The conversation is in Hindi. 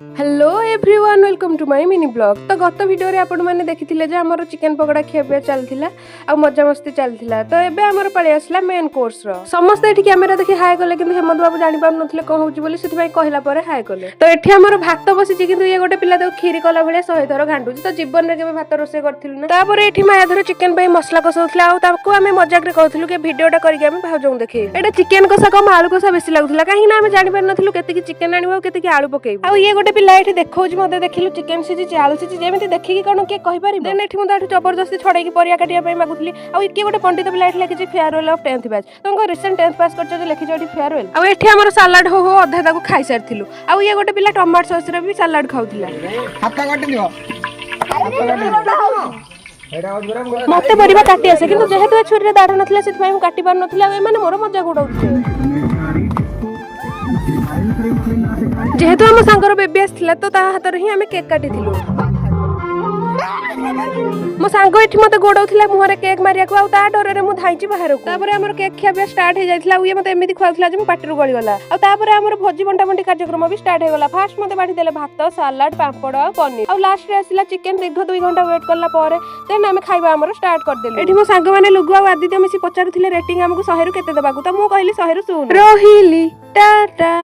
Hello everyone welcome to my mini blog. तो गत वीडियो रे आपण माने देखिथिले जे हमर चिकन पकोड़ा खिया चलथिला आ मजा मस्ती चलथिला। तो एबे हमर पळे आसला मेन कोर्स रो। समस्त एठी कैमरा देखि हाय कले किंतु हेमंत बाबू जानि पार नथिले कोन होउची बोली सेति भाई कहला परे हाय कले। तो एठी हमर भात बसिची किंतु ये गोटे पिला तो खीरी कला भले 100 थर घांडुची। तो जीवन रे केबे भात रोसे करथिलु ना। तापर एठी माया धर चिकन पे मसला कसौथला आ ताको हमें मजाक रे कहथिलु के वीडियोटा करिके हम भाउजों देखि। एटा चिकन कसा कम आलू कसा बेसी लागुथला काहे ना हम जानि पार नथिलु केते की चिकन आनिबो केते की आलू पकेइबो। आ ये गोटे पिला एठी देखौची मते देखिलु चिकन सिजी आलू सिजी जेमिति देखि कोन के कहि पारि। देन एठी मते जबरदस्ती छड़ाई की परिया काटिया पे मागुथली। आ इके गोटे पंडित पिला एठी लेखिची फेयरवेल ऑफ 10th बैच। तुमको रिसेंट 10th पास करछ जे लेखिची एठी फेयरवेल। आ एठी हमर सलाड हो अधा ताको खाइ सारथिलु। आ ये गोटे पिला टमाटो सॉस रे भी सलाड खाउथिला। हाता काटि दियो मते परिबा काटि आसे किंतु जेहेतु छुरी रे दाढ नथिला सेति भाई हम काटि पार नथिला। ए माने मोर मजा गुडाउथि जेहेतु हम सांगर बेबी आसला तो ता हाथ रे ही हमें केक काटी थिलु। मो सांग एठी मते गोडौथिला मुहरे केक मारिया को आ ता डर रे मु धाइची बाहर को। तापर हमर केक खिया स्टार्ट हे जाइथिला। उये मते एमिति खुआउथिला जे मु पाटी रु गळी गला। आ तापर हमर भोजी बंटा बंटी कार्यक्रम भी स्टार्ट हे गला। फर्स्ट मते बाठी देले भात सलाड पापड़ आ पनीर। आ लास्ट रे आसिला चिकन। दीर्घ 2 घंटा वेट करला पारे देन हमें खाइबा हमर स्टार्ट कर देले। एठी मो सांग माने लुगु आ आदित्य मिसी पचारुथिले रेटिंग हमकु 100 रु केते देबाकू। त मु कहली 100 रु 100 रहिली टाटा।